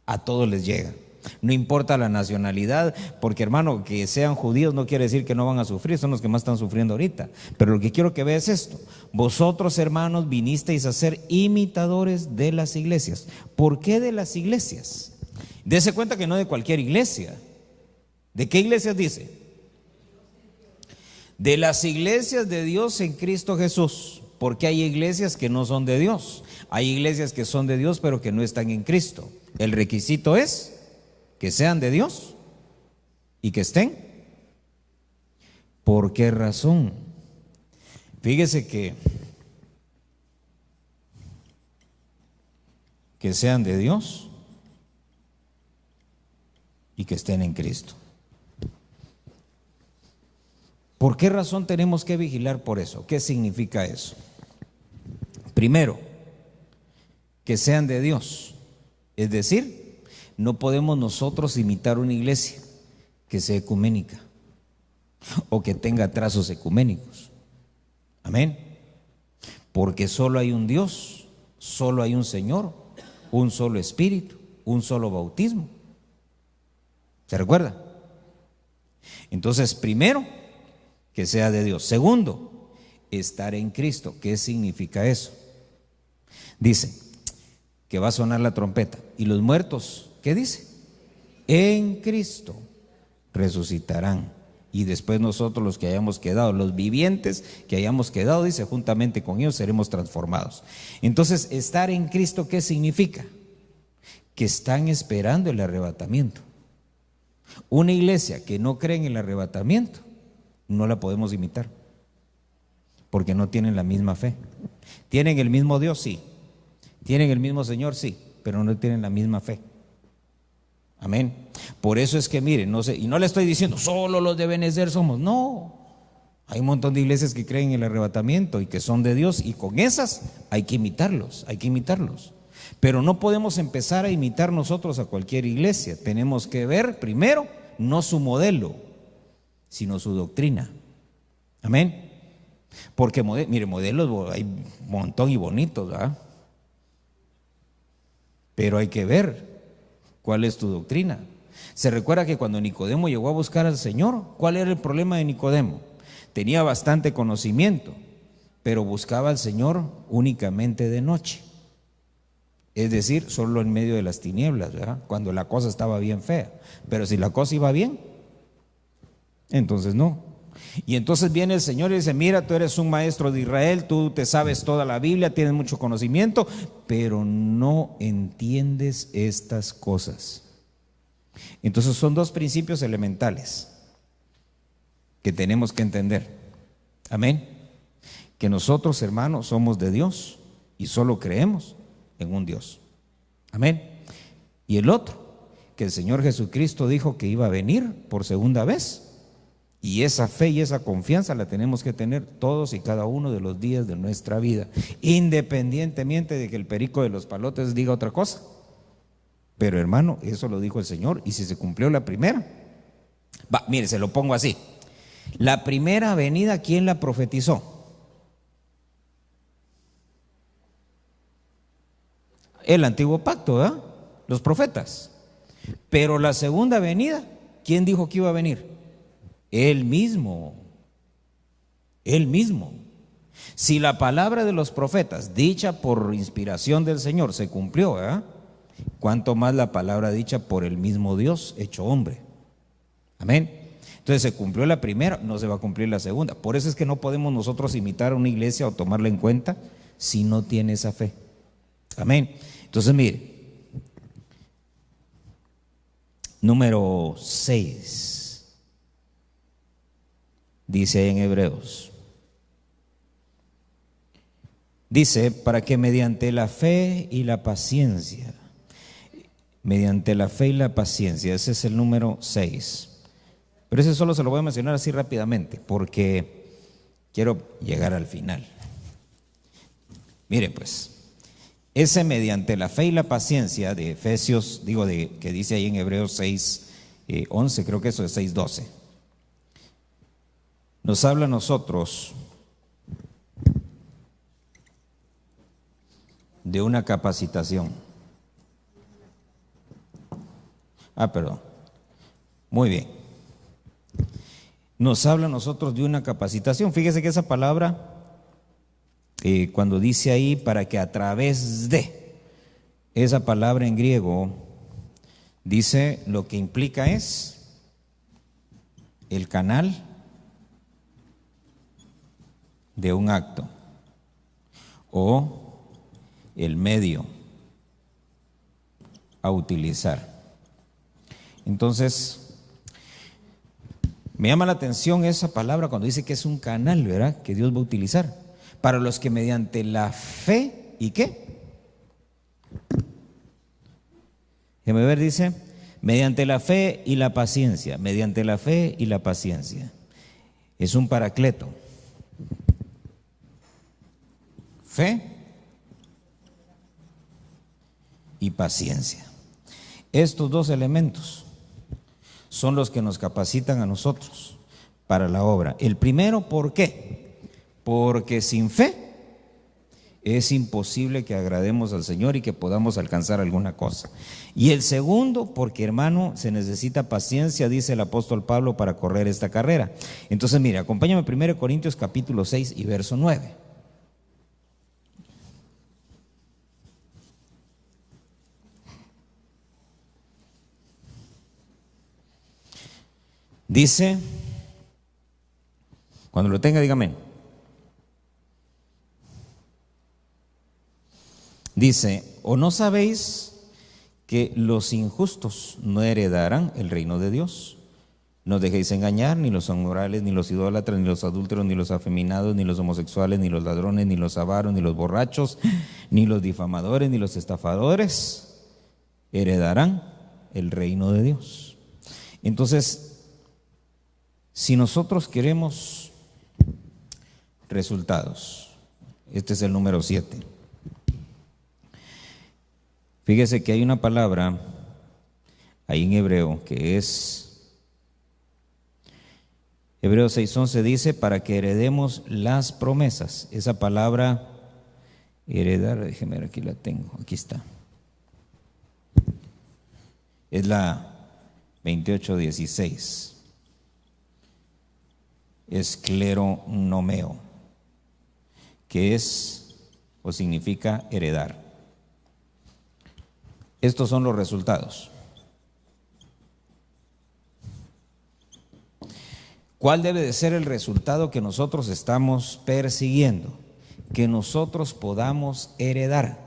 A todos les llega. No importa la nacionalidad, porque hermano, que sean judíos no quiere decir que no van a sufrir, son los que más están sufriendo ahorita. Pero lo que quiero que veas es esto: vosotros, hermanos, vinisteis a ser imitadores de las iglesias. ¿Por qué de las iglesias? Dese cuenta que no de cualquier iglesia. ¿De qué iglesias dice? De las iglesias de Dios en Cristo Jesús. Porque hay iglesias que no son de Dios. Hay iglesias que son de Dios pero que no están en Cristo. El requisito es que sean de Dios y que estén. ¿Por qué razón? Fíjese que sean de Dios y que estén en Cristo. ¿Por qué razón tenemos que vigilar por eso? ¿Qué significa eso? Primero, que sean de Dios. Es decir, no podemos nosotros imitar una iglesia que sea ecuménica o que tenga trazos ecuménicos. Amén. Porque solo hay un Dios, solo hay un Señor, un solo Espíritu, un solo bautismo. ¿Se recuerda? Entonces, primero, que sea de Dios. Segundo, estar en Cristo. ¿Qué significa eso? Dice que va a sonar la trompeta. ¿Y los muertos qué dice? En Cristo resucitarán. Y después nosotros los que hayamos quedado, los vivientes que hayamos quedado, dice, juntamente con ellos seremos transformados. Entonces, estar en Cristo, ¿qué significa? Que están esperando el arrebatamiento. Una iglesia que no cree en el arrebatamiento, no la podemos imitar, porque no tienen la misma fe. ¿Tienen el mismo Dios? Sí. ¿Tienen el mismo Señor? Sí, pero no tienen la misma fe. Amén. Por eso es que miren, no sé, y no le estoy diciendo solo los de Benecer somos, no. Hay un montón de iglesias que creen en el arrebatamiento y que son de Dios, y con esas hay que imitarlos, Pero no podemos empezar a imitar nosotros a cualquier iglesia. Tenemos que ver primero no su modelo, sino su doctrina. Amén. Porque mire, modelos hay un montón y bonitos, ¿verdad? Pero hay que ver cuál es tu doctrina. Se recuerda que cuando Nicodemo llegó a buscar al Señor, ¿cuál era el problema de Nicodemo? Tenía bastante conocimiento, pero buscaba al Señor únicamente de noche. Es decir, solo en medio de las tinieblas, ¿verdad? Cuando la cosa estaba bien fea. Pero si la cosa iba bien, entonces no. Y entonces viene el Señor y dice, mira, tú eres un maestro de Israel, tú te sabes toda la Biblia, tienes mucho conocimiento, pero no entiendes estas cosas. Entonces son dos principios elementales que tenemos que entender. Amén. Que nosotros, hermanos, somos de Dios y solo creemos en un Dios. Amén. Y el otro, que el Señor Jesucristo dijo que iba a venir por segunda vez Y esa fe y esa confianza la tenemos que tener todos y cada uno de los días de nuestra vida, independientemente de que el perico de los palotes diga otra cosa. Pero hermano, eso lo dijo el Señor, y si se cumplió la primera, mire, se lo pongo así. La primera venida, ¿quién la profetizó? El antiguo pacto, ¿verdad? Los profetas. Pero la segunda venida, ¿quién dijo que iba a venir? Él mismo. Él mismo. Si la palabra de los profetas, dicha por inspiración del Señor, se cumplió, ¿verdad? Cuánto más la palabra dicha por el mismo Dios hecho hombre. Amén. Entonces se cumplió la primera, no se va a cumplir la segunda. Por eso es que no podemos nosotros imitar a una iglesia o tomarla en cuenta si no tiene esa fe. Amén. Entonces mire, número 6. Dice en Hebreos, dice, para que mediante la fe y la paciencia, ese es el número 6. Pero ese solo se lo voy a mencionar así rápidamente, porque quiero llegar al final. Mire pues, ese mediante la fe y la paciencia de Efesios, que dice ahí en Hebreos 6, 11, creo que eso es 6, 12. Nos habla a nosotros de una capacitación. Perdón. Muy bien. Nos habla a nosotros de una capacitación. Fíjese que esa palabra, cuando dice ahí, para que a través de, esa palabra en griego, dice, lo que implica es el canal de un acto o el medio a utilizar. Entonces, me llama la atención esa palabra cuando dice que es un canal, ¿verdad?, que Dios va a utilizar para los que mediante la fe, ¿y qué? Déjame ver, dice, mediante la fe y la paciencia, mediante la fe y la paciencia. Es un paracleto. Fe y paciencia. Estos dos elementos son los que nos capacitan a nosotros para la obra. El primero, ¿por qué? Porque sin fe es imposible que agrademos al Señor y que podamos alcanzar alguna cosa. Y el segundo, porque hermano, se necesita paciencia, dice el apóstol Pablo, para correr esta carrera. Entonces mire, acompáñame a 1 Corintios capítulo 6 y verso 9. Dice, cuando lo tenga, dígame. Dice, ¿o no sabéis que los injustos no heredarán el reino de Dios? No dejéis engañar, ni los inmorales, ni los idólatras, ni los adúlteros, ni los afeminados, ni los homosexuales, ni los ladrones, ni los avaros, ni los borrachos, ni los difamadores, ni los estafadores heredarán el reino de Dios. Entonces, si nosotros queremos resultados, este es el número 7. Fíjese que hay una palabra ahí en hebreo que es, Hebreos 6:11 dice, para que heredemos las promesas. Esa palabra, heredar, déjeme ver, aquí la tengo, aquí está. Es la 28:16. Escleronomeo, que es o significa heredar. Estos son los resultados. ¿Cuál debe de ser el resultado que nosotros estamos persiguiendo? Que nosotros podamos heredar,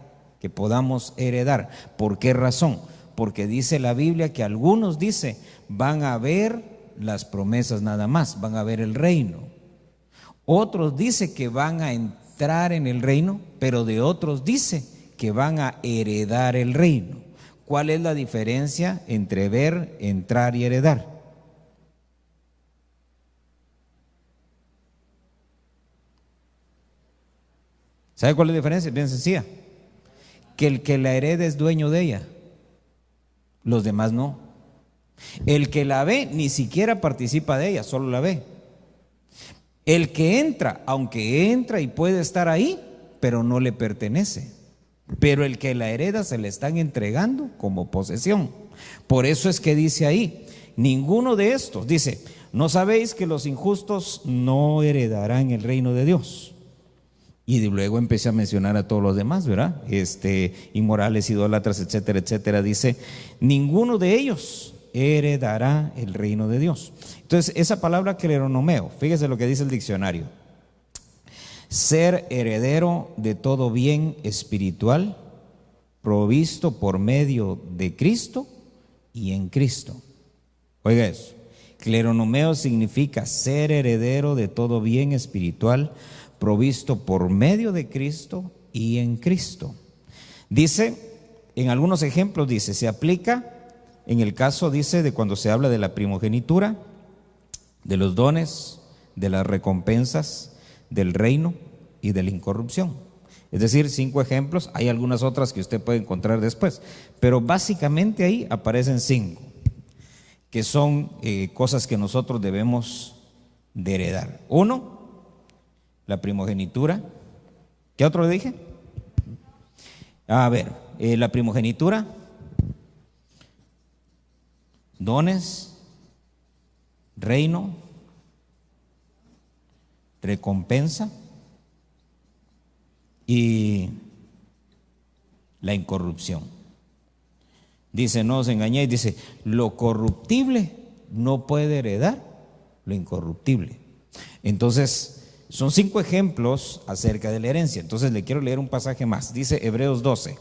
que podamos heredar. ¿Por qué razón? Porque dice la Biblia que algunos, dice, van a ver las promesas nada más, van a ver el reino. Otros dice que van a entrar en el reino, pero de otros dice que van a heredar el reino. ¿Cuál es la diferencia entre ver, entrar y heredar? ¿Sabe cuál es la diferencia? Es bien sencilla. Que el que la hereda es dueño de ella, los demás no. El que la ve ni siquiera participa de ella, solo la ve. El que entra, aunque entra y puede estar ahí, pero no le pertenece. Pero el que la hereda se le están entregando como posesión. Por eso es que dice ahí, ninguno de estos, dice, ¿no sabéis que los injustos no heredarán el reino de Dios? Y luego empecé a mencionar a todos los demás, ¿verdad? Inmorales, idólatras, etcétera, etcétera. Dice, ninguno de ellos heredará el reino de Dios. Entonces, esa palabra cleronomeo, fíjese lo que dice el diccionario: ser heredero de todo bien espiritual provisto por medio de Cristo y en Cristo. Oiga eso, cleronomeo significa ser heredero de todo bien espiritual provisto por medio de Cristo y en Cristo. Dice, en algunos ejemplos dice, se aplica en el caso, dice, de cuando se habla de la primogenitura, de los dones, de las recompensas, del reino y de la incorrupción. Es decir, 5 ejemplos, hay algunas otras que usted puede encontrar después, pero básicamente ahí aparecen 5, que son cosas que nosotros debemos de heredar. 1, la primogenitura. ¿Qué otro le dije? A ver, la primogenitura, dones, reino, recompensa y la incorrupción. Dice, no os engañéis, dice, lo corruptible no puede heredar lo incorruptible. Entonces, son 5 ejemplos acerca de la herencia. Entonces le quiero leer un pasaje más. Dice Hebreos 12.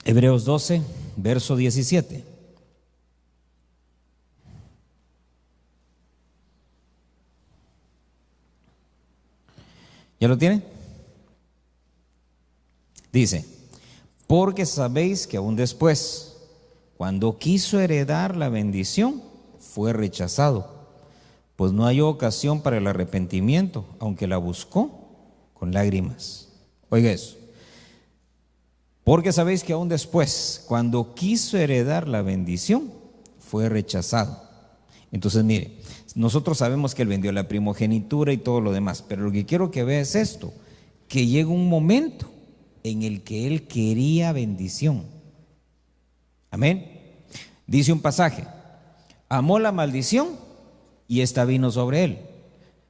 Hebreos 12, verso 17. ¿Ya lo tiene? Dice, porque sabéis que aún después, cuando quiso heredar la bendición, fue rechazado, pues no halló ocasión para el arrepentimiento, aunque la buscó con lágrimas. Oiga eso. Porque sabéis que aún después, cuando quiso heredar la bendición, fue rechazado. Entonces, mire, nosotros sabemos que él vendió la primogenitura y todo lo demás, pero lo que quiero que vea es esto, que llega un momento en el que él quería bendición. Amén. Dice un pasaje, amó la maldición y esta vino sobre él.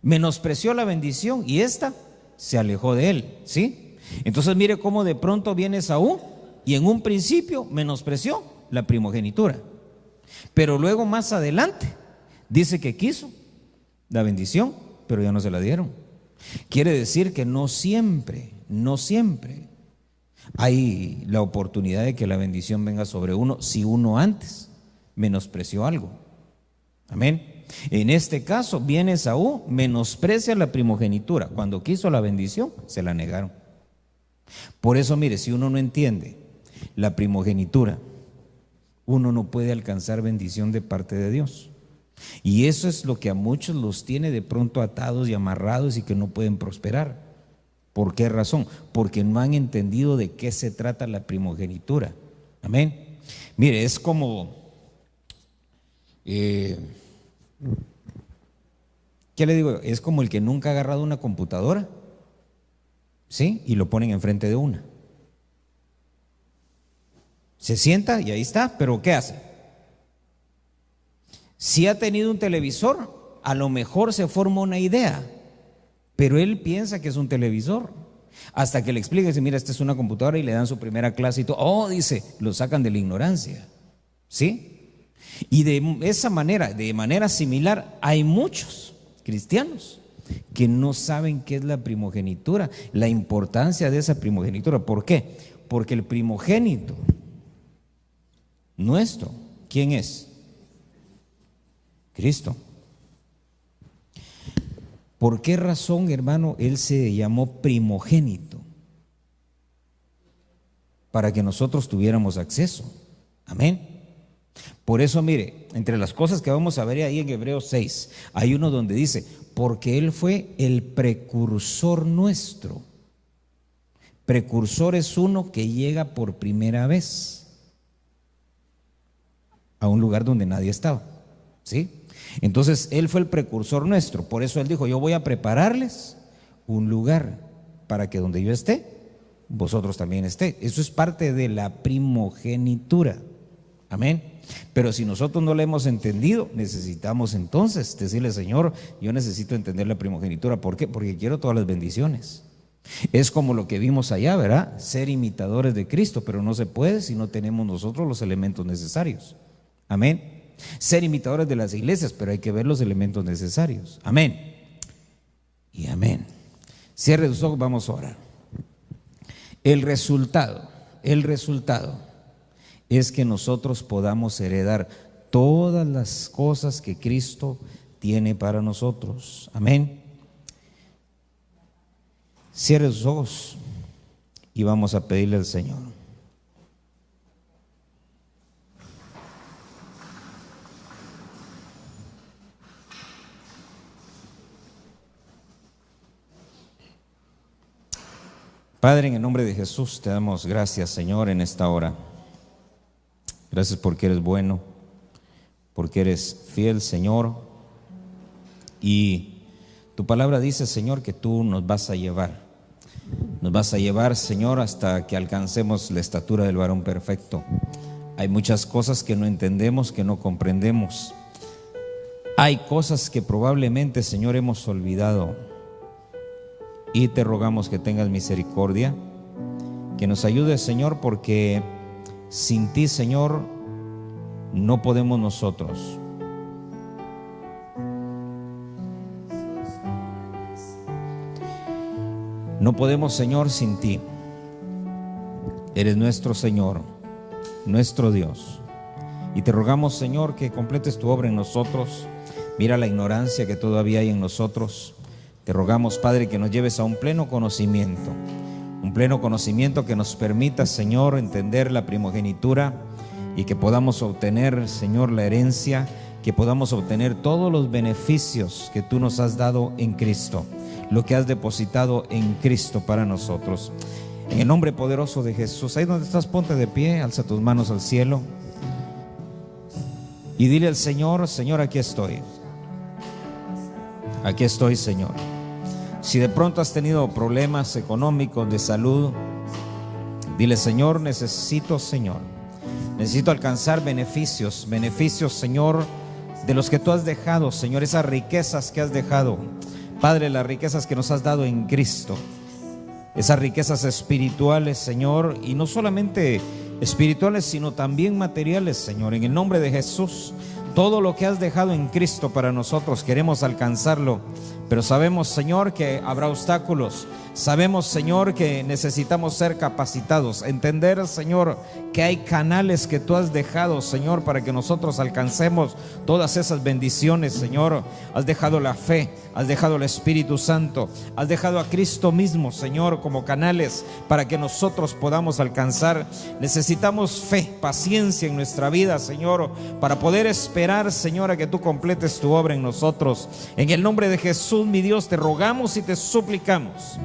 Menospreció la bendición y esta se alejó de él, ¿sí? Entonces mire cómo de pronto viene Esaú y en un principio menospreció la primogenitura. Pero luego más adelante dice que quiso la bendición, pero ya no se la dieron. Quiere decir que no siempre hay la oportunidad de que la bendición venga sobre uno si uno antes menospreció algo. Amén. En este caso viene Esaú, menosprecia la primogenitura. Cuando quiso la bendición, se la negaron. Por eso, mire, si uno no entiende la primogenitura, uno no puede alcanzar bendición de parte de Dios. Y eso es lo que a muchos los tiene de pronto atados y amarrados y que no pueden prosperar. ¿Por qué razón? Porque no han entendido de qué se trata la primogenitura. Amén. Mire, es como, ¿qué le digo? Es como el que nunca ha agarrado una computadora, ¿sí? Y lo ponen enfrente de una. Se sienta y ahí está, pero ¿qué hace? Si ha tenido un televisor, a lo mejor se forma una idea, pero él piensa que es un televisor. Hasta que le explique, dice, mira, esta es una computadora y le dan su primera clase y todo. Oh, dice, lo sacan de la ignorancia, ¿sí? Y de esa manera, de manera similar, hay muchos cristianos que no saben qué es la primogenitura, la importancia de esa primogenitura. ¿Por qué? Porque el primogénito nuestro, ¿quién es? Cristo. ¿Por qué razón, hermano, él se llamó primogénito? Para que nosotros tuviéramos acceso. Amén. Por eso, mire, entre las cosas que vamos a ver ahí en Hebreos 6, hay uno donde dice, porque Él fue el precursor nuestro. Precursor es uno que llega por primera vez a un lugar donde nadie estaba, ¿sí? Entonces, Él fue el precursor nuestro. Por eso Él dijo, yo voy a prepararles un lugar para que donde yo esté, vosotros también esté. Eso es parte de la primogenitura. Amén. Pero si nosotros no lo hemos entendido, necesitamos entonces decirle, Señor, yo necesito entender la primogenitura. ¿Por qué? Porque quiero todas las bendiciones. Es como lo que vimos allá, ¿verdad? Ser imitadores de Cristo, pero no se puede si no tenemos nosotros los elementos necesarios. Amén. Ser imitadores de las iglesias, pero hay que ver los elementos necesarios. Amén. Y amén. Cierre sus ojos, vamos a orar. El resultado es que nosotros podamos heredar todas las cosas que Cristo tiene para nosotros. Amén. Cierre sus ojos y vamos a pedirle al Señor. Padre, en el nombre de Jesús te damos gracias, Señor, en esta hora. Gracias porque eres bueno, porque eres fiel, Señor. Y tu palabra dice, Señor, que tú nos vas a llevar. Nos vas a llevar, Señor, hasta que alcancemos la estatura del varón perfecto. Hay muchas cosas que no entendemos, que no comprendemos. Hay cosas que probablemente, Señor, hemos olvidado. Y te rogamos que tengas misericordia, que nos ayudes, Señor, porque sin ti, Señor, no podemos nosotros. No podemos, Señor, sin ti. Eres nuestro Señor, nuestro Dios. Y te rogamos, Señor, que completes tu obra en nosotros. Mira la ignorancia que todavía hay en nosotros. Te rogamos, Padre, que nos lleves a un pleno conocimiento que nos permita, Señor, entender la primogenitura y que podamos obtener, Señor, la herencia, que podamos obtener todos los beneficios que tú nos has dado en Cristo, lo que has depositado en Cristo para nosotros. En el nombre poderoso de Jesús, ahí donde estás, ponte de pie, alza tus manos al cielo y dile al Señor, Señor, aquí estoy. Aquí estoy, Señor. Si de pronto has tenido problemas económicos, de salud, dile, Señor, necesito alcanzar beneficios, Señor, de los que tú has dejado, Señor, esas riquezas que has dejado, Padre, las riquezas que nos has dado en Cristo, esas riquezas espirituales, Señor, y no solamente espirituales, sino también materiales, Señor, en el nombre de Jesús. Todo lo que has dejado en Cristo para nosotros queremos alcanzarlo, pero sabemos, Señor, que habrá obstáculos. Sabemos, Señor, que necesitamos ser capacitados, entender, Señor, que hay canales que tú has dejado, Señor, para que nosotros alcancemos todas esas bendiciones, Señor. Has dejado la fe, has dejado el Espíritu Santo, has dejado a Cristo mismo, Señor, como canales para que nosotros podamos alcanzar. Necesitamos fe, paciencia en nuestra vida, Señor, para poder esperar, Señor, a que tú completes tu obra en nosotros. En el nombre de Jesús, mi Dios, te rogamos y te suplicamos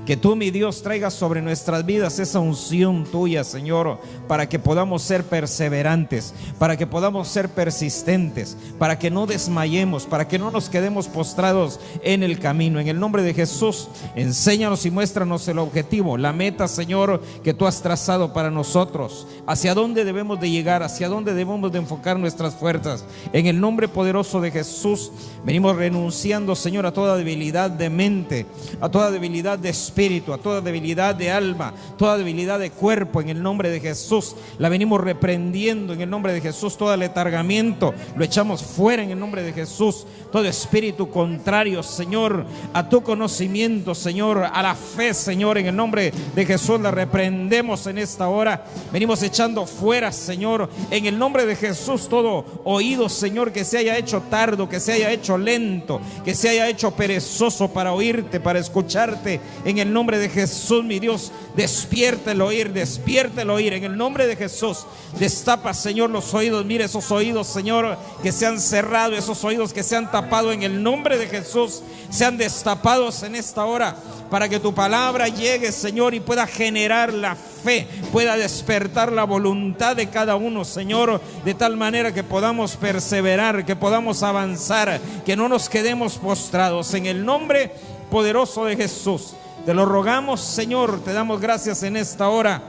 que tú, mi Dios, traigas sobre nuestras vidas esa unción tuya, Señor, para que podamos ser perseverantes, para que podamos ser persistentes, para que no desmayemos, para que no nos quedemos postrados en el camino. En el nombre de Jesús, enséñanos y muéstranos el objetivo, la meta, Señor, que tú has trazado para nosotros, hacia dónde debemos de llegar, hacia dónde debemos de enfocar nuestras fuerzas. En el nombre poderoso de Jesús, venimos renunciando, Señor, a toda debilidad de mente, a toda debilidad de espíritu, a toda debilidad de alma, toda debilidad de cuerpo. En el nombre de Jesús la venimos reprendiendo. En el nombre de Jesús, todo aletargamiento lo echamos fuera en el nombre de Jesús. Todo espíritu contrario, Señor, a tu conocimiento, Señor, a la fe, Señor, en el nombre de Jesús la reprendemos en esta hora. Venimos echando fuera, Señor, en el nombre de Jesús, todo oído, Señor, que se haya hecho tardo, que se haya hecho lento, que se haya hecho perezoso para oírte, para escucharte. En el nombre de Jesús, mi Dios, despierta el oír, en el nombre de Jesús. Destapa, Señor, los oídos. Mire esos oídos, Señor, que se han cerrado, esos oídos que se han tapado, en el nombre de Jesús, sean destapados en esta hora, para que tu palabra llegue, Señor, y pueda generar la fe, pueda despertar la voluntad de cada uno, Señor, de tal manera que podamos perseverar, que podamos avanzar, que no nos quedemos postrados. En el nombre poderoso de Jesús, te lo rogamos, Señor, te damos gracias en esta hora.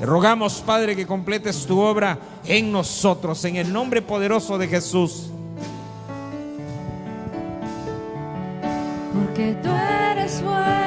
Te rogamos, Padre, que completes tu obra en nosotros, en el nombre poderoso de Jesús. Porque tú eres bueno.